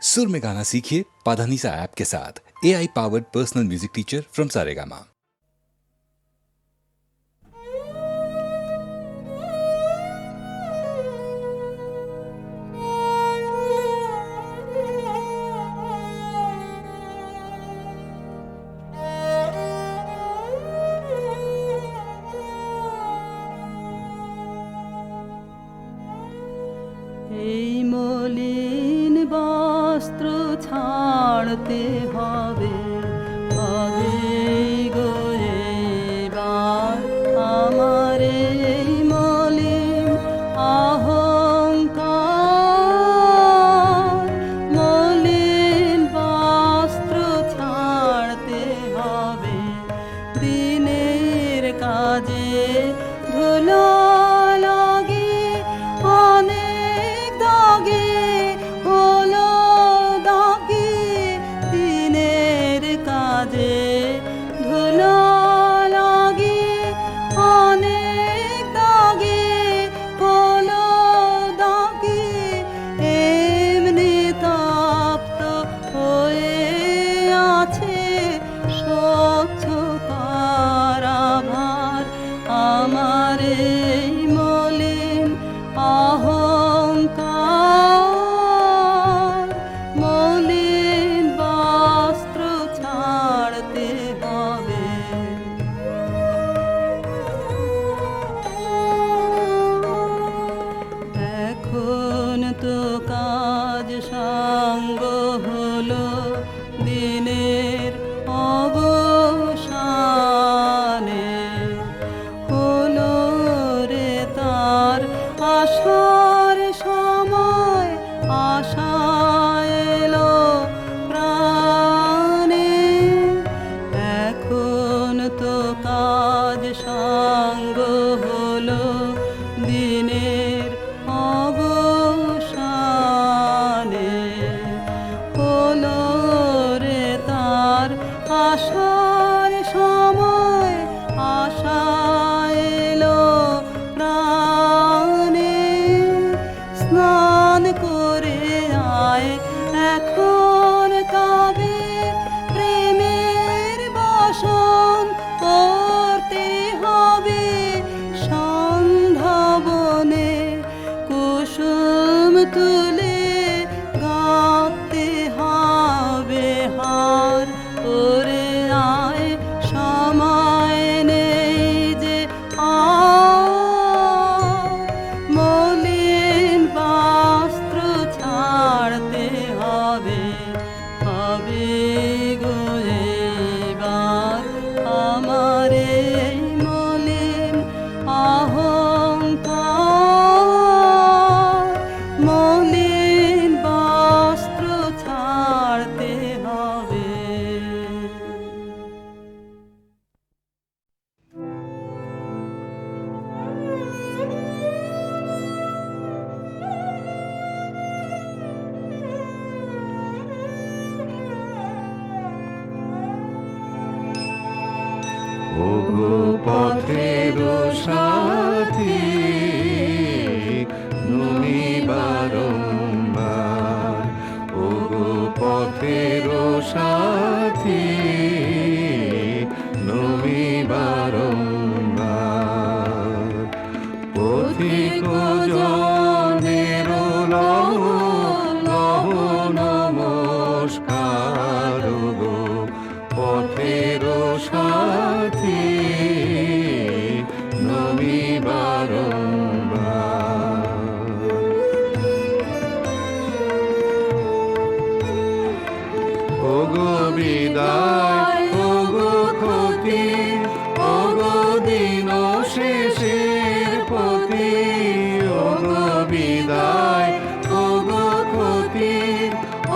सुर में गाना सीखिए पाधानीसा ऐप के साथ। AI powered personal music teacher from Saregama. এই মলিন বস্ত্র ছাড়তে হবে, হবে গো এবার আমার এই মলিন অহংকার। মলিন বস্ত্র ছাড়তে হবে, দিনের কাজে ধুলো লাগে অনেক দাগে, হলো দাগে দিনের কাজে ধুলো লাগে অনেক দাগে, হলো দাগে এমনি তপ্ত হয়ে আছে স্বচ্ছ কারাভার আমার এই মলিন অহংকার। মলিন বস্ত্র ছাড়তে হবে। এখন তো কাজ সাঙ্গ হলো দিনের অবসানে, হলো রে তার আসার সময়, আশা এলো প্রাণে। এখন তো কাজ সাঙ্গ হলো দিনের অবসানে, হলো রে তার আসার সময়, আশা এলো প্রাণে। স্নান করে আয় এখন তবে প্রেমের বাসন করতে হবে। সন্ধ্যাবনে কুসুম তুলে গাঁথতে হবে হার করে আয়, সময় নেই যে আর। মলিন বস্ত্র ছাড়তে হবে, হবে গো এবার আমার এই মলিন অহংকার। মলিন বস্ত্র ছাড়তে হবে। ওগো পথের সাথী নমি বারংবার, ওগো পথের সাথী নমি বারংবার। পথিক জনের লহ লহ নমস্কার, গো পথের সাথী নমি বারংবার। ওগো বিদায়, ওগো ক্ষতি, ওগো দিন শেষের পতি, ওগো বিদায়, ওগো ক্ষতি,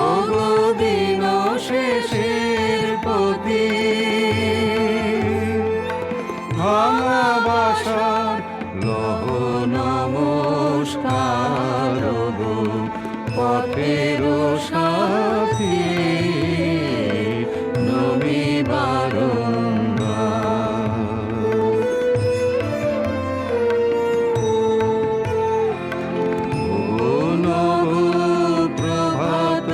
ওগো দিন শেষের পতি। ভাঙা বাসার লহ নমস্কার, গো পথের সাথী নমি বারংবার। ও নব প্রভাত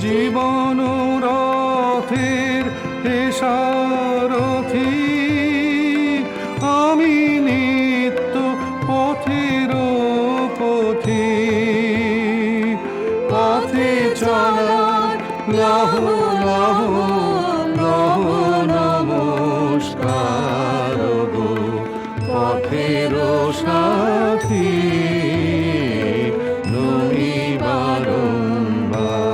জীবন রথের হে সারথি, আমি নিত্য পথের পথি, পথে চলার লহ লহ লহ নমস্কার গো পথের সাথী নমি বারংবার।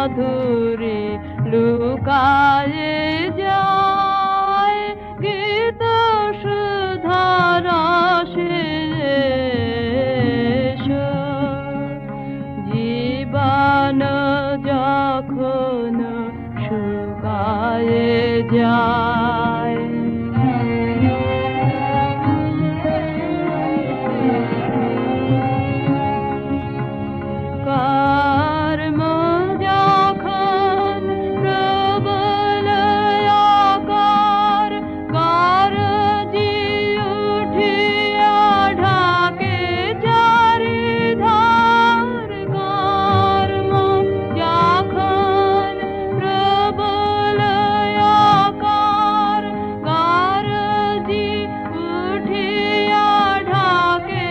মাধুরী লুকায়ে যায় গীত সুধারসে জীবন যখন শুকায়ে যায় কর্ম যখন প্রবল আকার গরজি উঠিয়া ঢাকে চারিধার কর্ম যখন প্রবল আকার গরজি উঠিয়া ঢাকে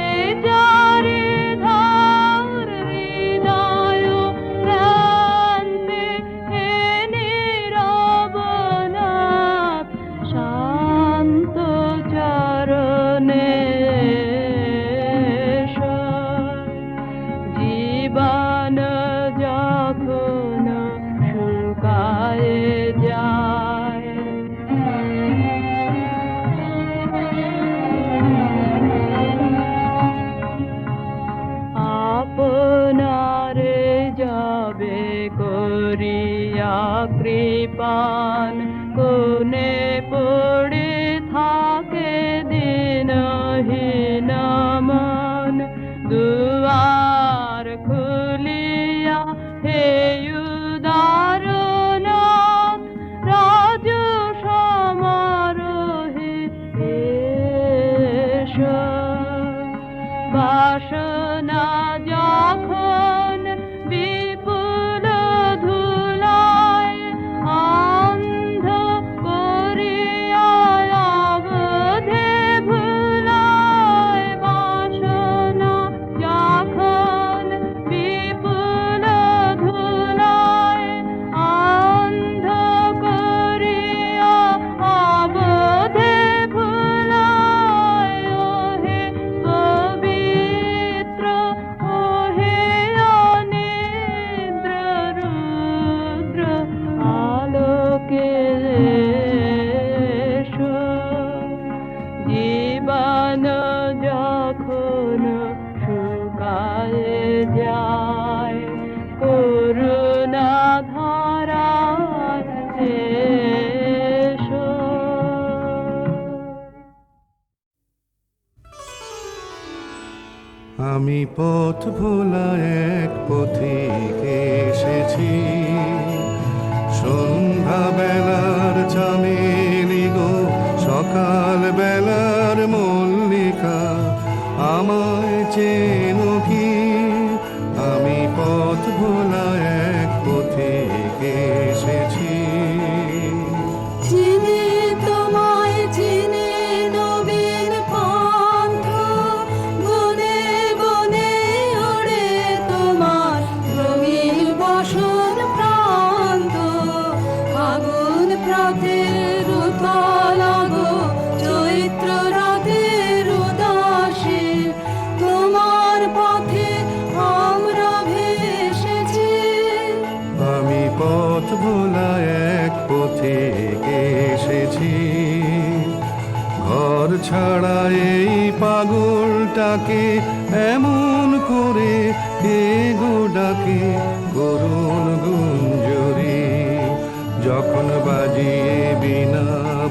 চারিধার হৃদয় প্রান্তে হে নীরবনাথ শান্ত চরণে জীবন যখন শুকায়ে যায় আপনারে যাবে করিয়া কৃপান কোনে পড়ে থাকে দিনহীন মন দুয়ার খুলিয়া হে উদারনাথ রাজ সমারোহে এসো বাসনা যখন বিপুল ধুলায় অন্ধ করিয়া অবধে ভুলায় বাসনা যখন বিপুল ধুলায় অন্ধ করিয়া অবধে ভুলায় ওহে পবিত্র ওহে অনিদ্র রুদ্র আলোকে এসো জীবন যখন শুকায়ে যায় করুণা ধারায় এসো আমি পথ ভোলা এক পথিক এসেছি সন্ধ্যা বেলার চামেলি গো সকাল বেলার মল্লিকা আমায় চেনো কি আমি পথ ভোলা এক পথিক এসেছি চিনি তোমায় চিনি নবীন পন্থ বনে বনে ওড়ে তোমার রঙিন বসন প্রান্ত আগুন প্রাতের উতলাগো চৈত্র রাতের উদাসী তোমার পথে আমরা ভেসেছি আমি পথ ভোলা এক পথিক এসেছি ঘর ছাড়া এই পাগলটাকে এমন করে কে গো ডাকে করুণ গুঞ্জরি যখন বাজিয়ে বিনা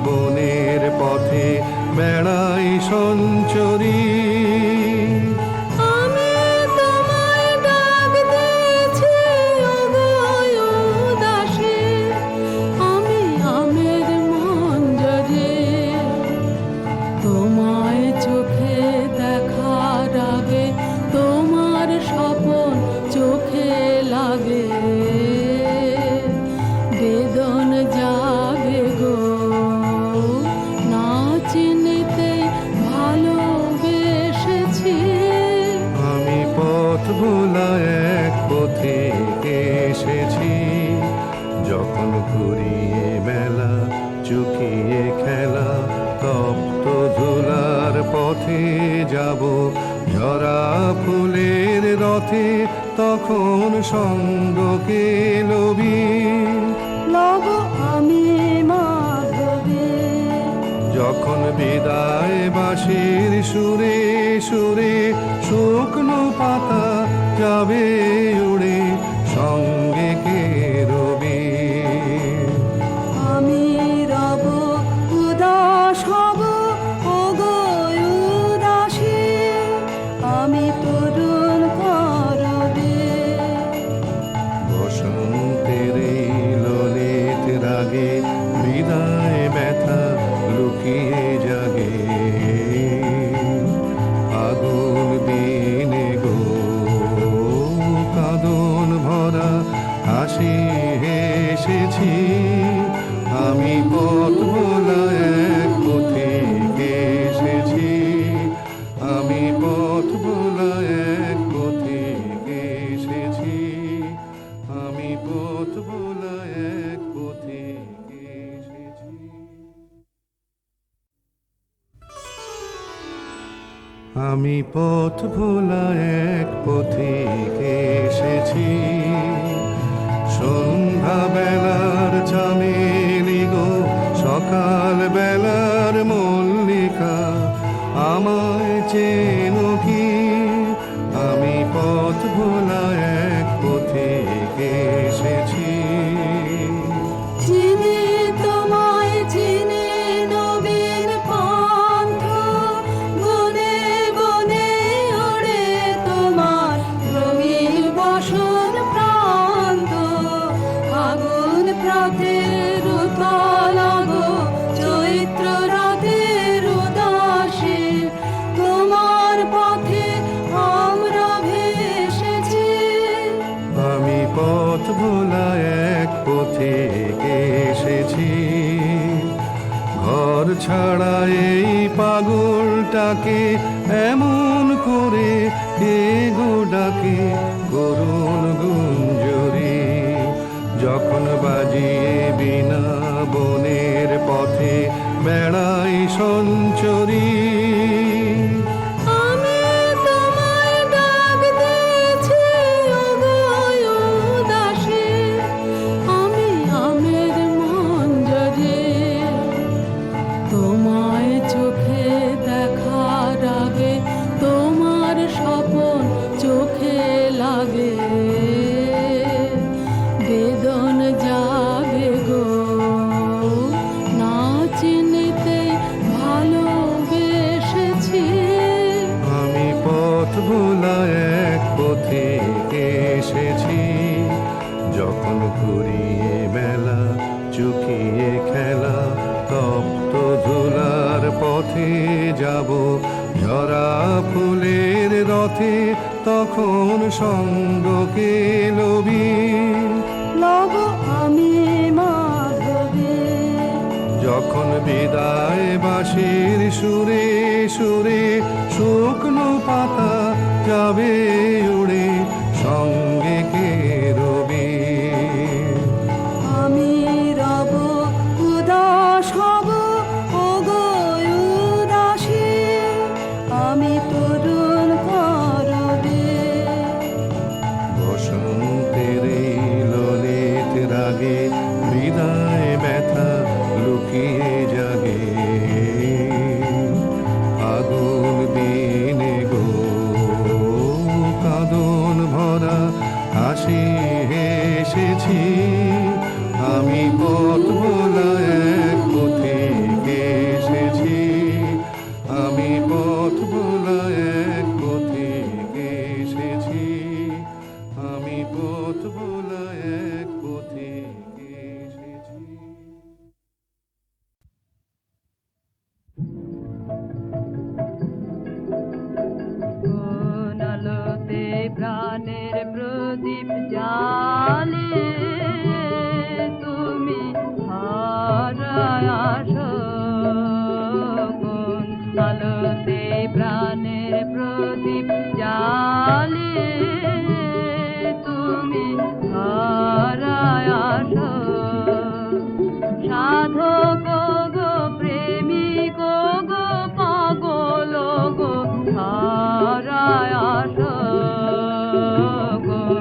বনের পথে বেড়াই সঞ্চরী আমি তোমায় ডাক দিয়েছি ওগো উদাসী আমি আমের মঞ্জরি তোমায় চোখে দেখার আগে তোমার স্বপন চোখে লাগে বেদন জাগে গো না চিনিতে ভালোবেসেছি আমি পথ ভোলা এক পথিক এসেছি যখন ঘুরিয়ে বেলা চুকিয়ে খেলা তপ্ত ধুলার পথে যাব ঝরা ফুলের রথে তখন সঙ্গকে লবি লব আমি মাধবে। যখন বিদায় বাঁশির সুরে সুরে শুকনো পাতা যাবে উড়ে সঙ্গে কে রবি। আমি রব উদাস হব ওগো উদাসী, আমি তরুণ করবে। বসন্তের এই ললিত রাগে বিদায় ব্যথা লুকিয়ে জাগে। আগুন দিনে গো কাঁদন ভরা হাসি হেসেছি। আমি পথ ভোলা এক পথিকে এসেছি। আমি পথ ভোলা এক পথিকে এসেছি। আমি পথ ভোলা এক পথিকে এসেছি। আমি পথ ভোলা এক পথিকে এসেছি। সন্ধ্যা বেলার চামেলি গো সকাল বেলার মল্লিকা, আমায় চেনো কি? আমি পথ ভোলা এক পথিকে এসেছি। চিনি তোমায় চিনি নবীন পন্থ, বনে বনে ওড়ে তোমার রঙিন বসন প্রান্ত। আগুন প্রাতের উতলাগ চৈত্র রাতের উদাসী, তোমার পথে আমরা ভেসেছি। আমি পথ ভোলা এক পথিকে এসেছি। ঘর ছাড়া এই পাগলটাকে এমন করে কে গো ডাকে করুণ গুঞ্জরি। যখন বাজিয়ে বিনা বনের পথে বেড়াই সঞ্চরী। আমি তোমায় ডাক দিয়েছি ওগো উদাসী, আমি আমের মঞ্জরি। তোমায় চোখে দেখার আগে তোমার স্বপন চোখে লাগে। বেদন জাগে গো না চিনিতে ভালোবেসেছি। আমি পথ ভোলা এক পথিকে এসেছি। যখন ঘুরিয়ে বেলা চুকিয়ে খেলা তপ্ত ধুলার পথে যাব ঝরা ফুলের রথে, তখন সঙ্গকে লবি লব আমি মাধবে। যখন বিদায় বাঁশির সুরে সুরে শুকনো পাতা যাবে উড়ে সঙ্গে কে রবি। আমি রব উদাস হব ওগো উদাসী, আমি তরুণ করবে। বসন্তের এই ললিত রাগে বিদায় ব্যথা লুকিয়ে জাগে। আগুন দিনে গো কাঁদন ভরা হাসি হেসেছি। আমি পথ ভোলা এক পথিকে এসেছি। আমি পথ ভোলা এক পথিকে এসেছি। আমি পথ ভোলা এক পথিকে এসেছি। কোন আলোতে প্রাণের প্রদীপ জালে তুমি হারায় আসো। কোন আলোতে প্রাণের প্রদীপ জালে তুমি হারায় আসো। সাধক গো প্রেমিক গো পাগল গো হারায় আসো। কোন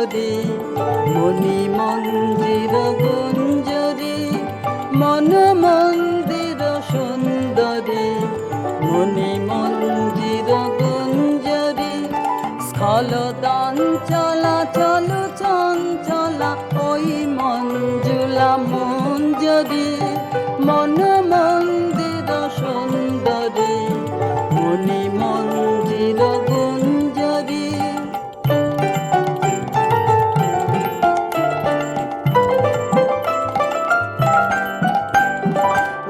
সুন্দরী মণি মন্দির গুঞ্জরী মন মন্দির সুন্দরী মণি মন্দির গুঞ্জরী স্খলদান চলা চলো চঞ্চলা ওই মঞ্জুলা মঞ্জরী মন মন্দির সুন্দরী মণি মন্দির গুঞ্জরী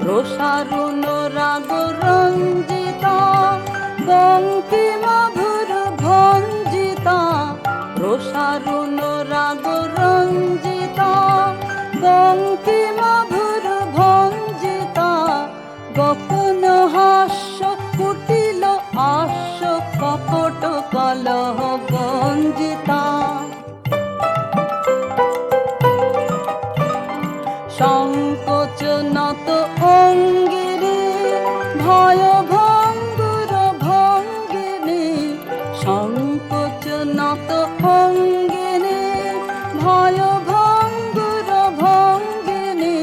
রসারুণ রাগ রঞ্জিতা বঙ্কিমা ভুর ভঞ্জিতা রসারুণ রাগ রঞ্জিতা বঙ্কিমা ভুর ভঞ্জিতা গোপন হাস্য কুটিল আস্য কপট কলহ গঞ্জিতা সংকোচ নত অঙ্গিনী ভয় ভঙ্গুর ভঙ্গিনী সংকোচ নত অঙ্গিনী ভয় ভঙ্গুর ভঙ্গিনী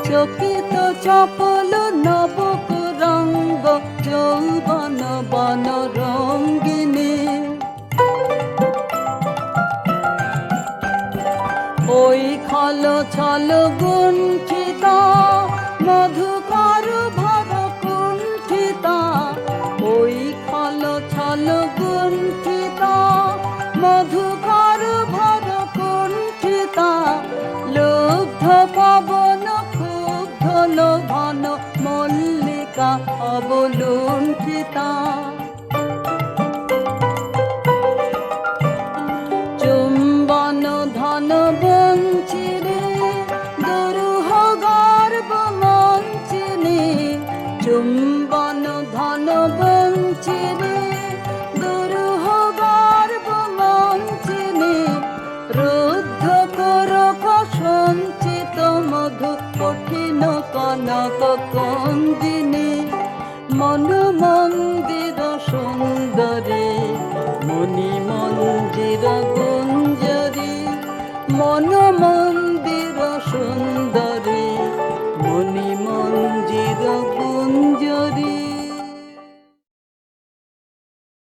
চকিত চপল নবকুরঙ্গ যৌবন বন রঙ্গিনী ওই খল ছল গুণ্ঠিতা মধুকর ভর কুণ্ঠিতা ওই খল ছল গুণ্ঠিতা মধুকর ভর কুণ্ঠিতা লুব্ধ পবন ক্ষুব্ধ লোভন মল্লিকা অবলুণ্ঠিতা চুম্বন ধন বঞ্চিরে দুরূহ গর্ব মঞ্চিনে চুম্বন ধন বঞ্চিরে দুরূহ গর্ব মঞ্চিনে রুদ্ধ করক সঞ্চিত মধু কঠিন কনক কঞ্জিনী মন মন্দির সুন্দরী মণি মন্দির গুঞ্জরী মন মন্দির সুন্দরী